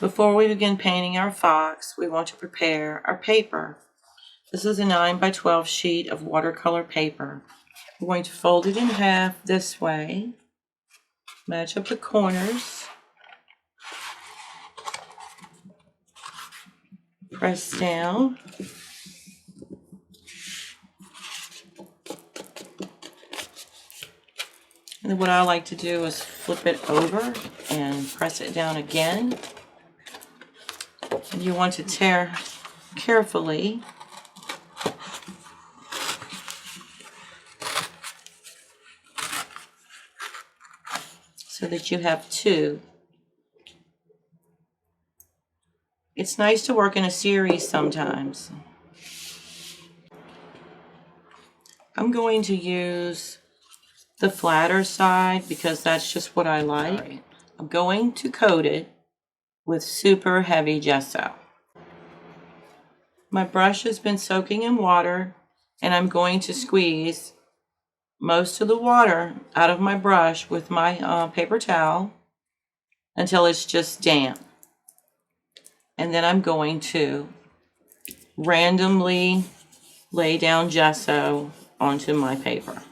Before we begin painting our fox, we want to prepare our paper. This is a 9 by 12 sheet of watercolor paper. We're going to fold it in half this way, match up the corners, press down, and then what I like to do is flip it over and press it down again. And you want to tear carefully so that you have two. It's nice to work in a series sometimes. I'm going to use the flatter side because that's just what I like. I'm going to coat it with super heavy gesso. My brush has been soaking in water, and I'm going to squeeze most of the water out of my brush with my paper towel until it's just damp. And then I'm going to randomly lay down gesso onto my paper.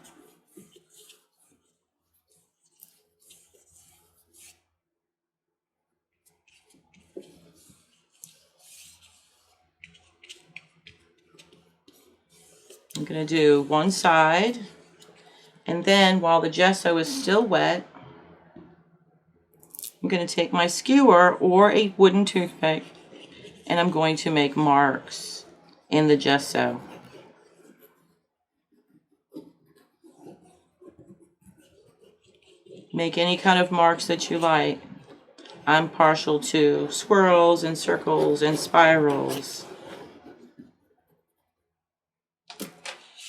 I'm going to do one side, and then while the gesso is still wet, I'm going to take my skewer or a wooden toothpick, and I'm going to make marks in the gesso. Make any kind of marks that you like. I'm partial to swirls and circles and spirals.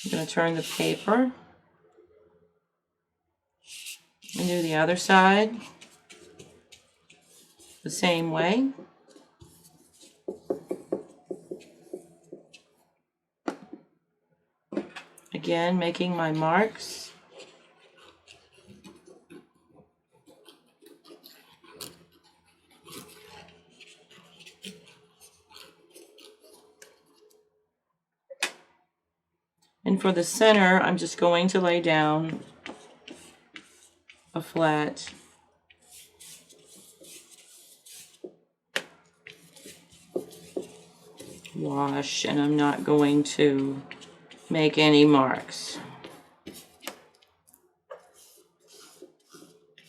I'm going to turn the paper and do the other side the same way. Again, making my marks. And for the center, I'm just going to lay down a flat wash, and I'm not going to make any marks.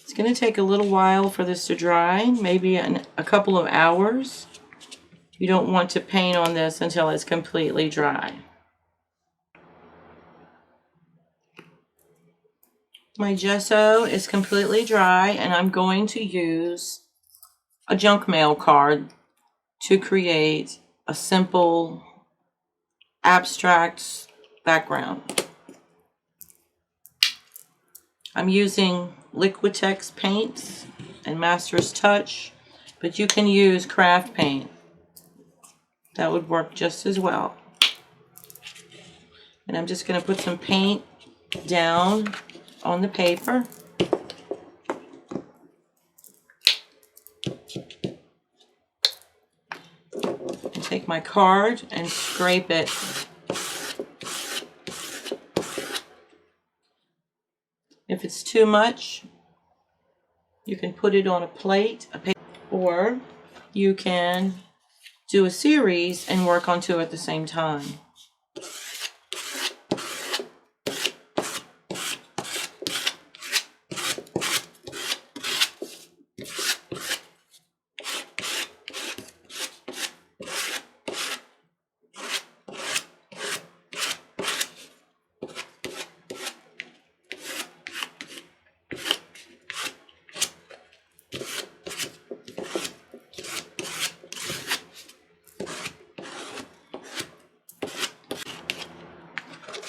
It's going to take a little while for this to dry, maybe a couple of hours. You don't want to paint on this until it's completely dry. My gesso is completely dry, and I'm going to use a junk mail card to create a simple abstract background. I'm using Liquitex paints and Master's Touch, but you can use craft paint. That would work just as well. And I'm just going to put some paint down on the paper. And take my card and scrape it. If it's too much, you can put it on a plate, or you can do a series and work on two at the same time.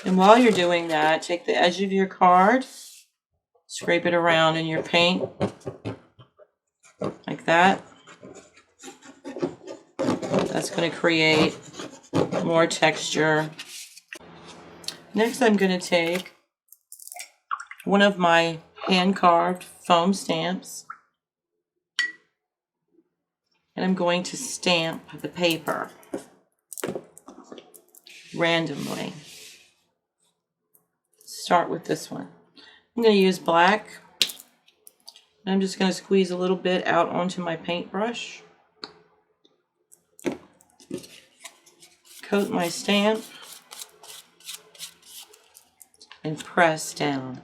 And while you're doing that, take the edge of your card, scrape it around in your paint, like that. That's going to create more texture. Next, I'm going to take one of my hand-carved foam stamps, And I'm going to stamp the paper randomly. Start with this one. I'm going to use black. I'm just going to squeeze a little bit out onto my paintbrush. Coat my stamp and press down.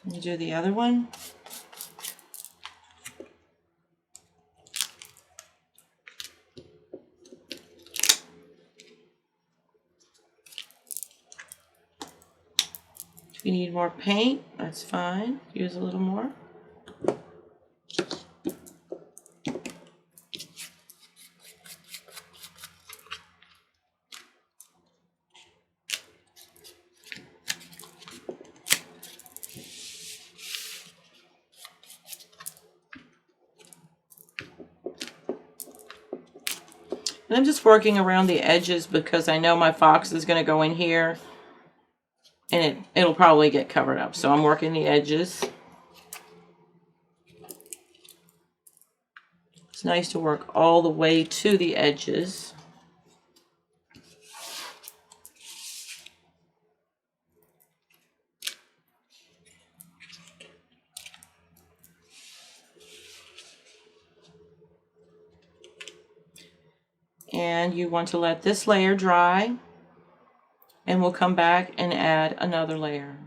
You do the other one. If you need more paint, that's fine. Use a little more. And I'm just working around the edges because I know my fox is going to go in here and it'll probably get covered up. So I'm working the edges. It's nice to work all the way to the edges. And you want to let this layer dry, and we'll come back and add another layer.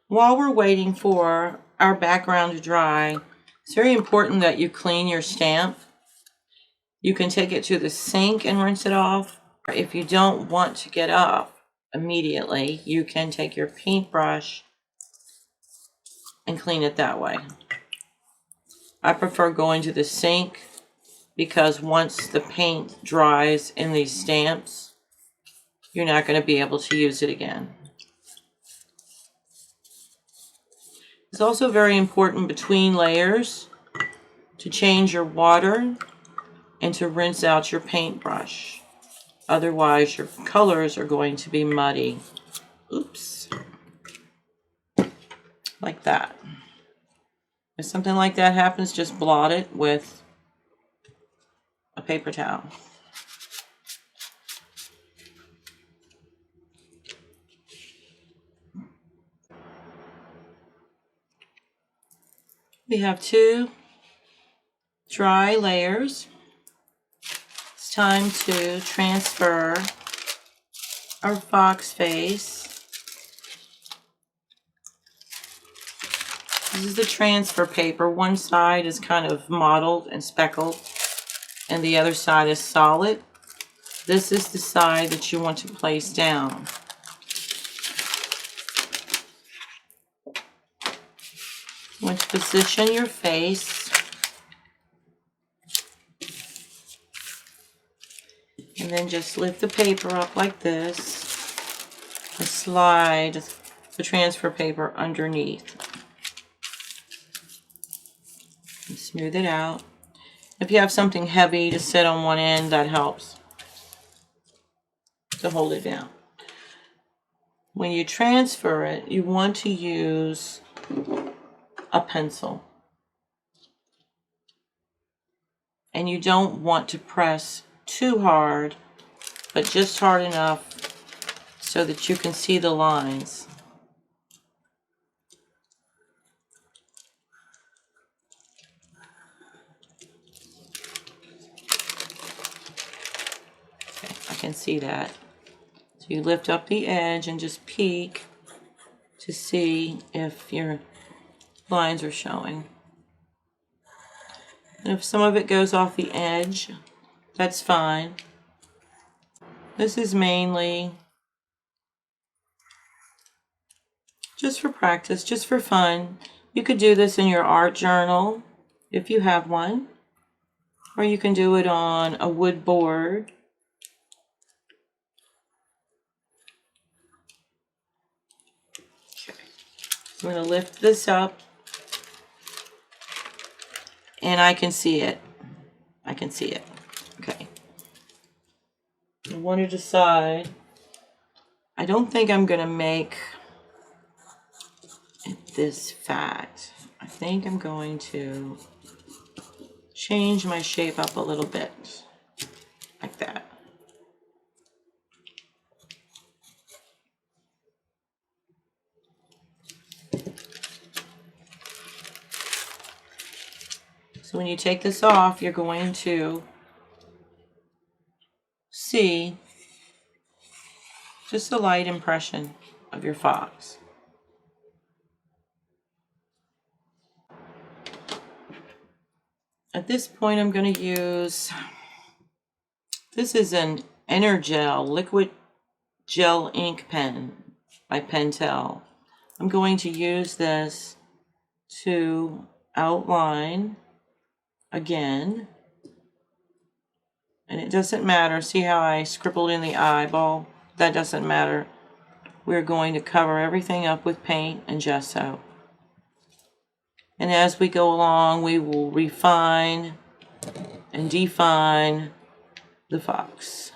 While we're waiting for our background to dry, it's very important that you clean your stamp. You can take it to the sink and rinse it off. If you don't want to get up immediately, you can take your paintbrush and clean it that way. I prefer going to the sink because once the paint dries in these stamps, you're not going to be able to use it again. It's also very important between layers to change your water and to rinse out your paintbrush. Otherwise, your colors are going to be muddy. Oops. Like that. If something like that happens, just blot it with a paper towel. We have 2 dry layers. It's time to transfer our fox face. This is the transfer paper. One side is kind of mottled and speckled, and the other side is solid. This is the side that you want to place down. You want to position your face, and then just lift the paper up like this and slide the transfer paper underneath. And smooth it out. If you have something heavy to sit on one end, that helps to hold it down. When you transfer it, you want to use a pencil. And you don't want to press too hard, but just hard enough so that you can see the lines. Okay, I can see that. So you lift up the edge and just peek to see if your lines are showing. And if some of it goes off the edge, that's fine. This is mainly just for practice, just for fun. You could do this in your art journal if you have one, or you can do it on a wood board. Okay. I'm going to lift this up, and I can see it. I can see it. Okay. I want to decide I don't think I'm going to make it this fat. I think I'm going to change my shape up a little bit, like that. So when you take this off, you're going to see just a light impression of your fox. At this point, I'm going to use, this is an Energel liquid gel ink pen by Pentel. I'm going to use this to outline again. And it doesn't matter. See how I scribbled in the eyeball? That doesn't matter. We're going to cover everything up with paint and gesso. And as we go along, we will refine and define the fox.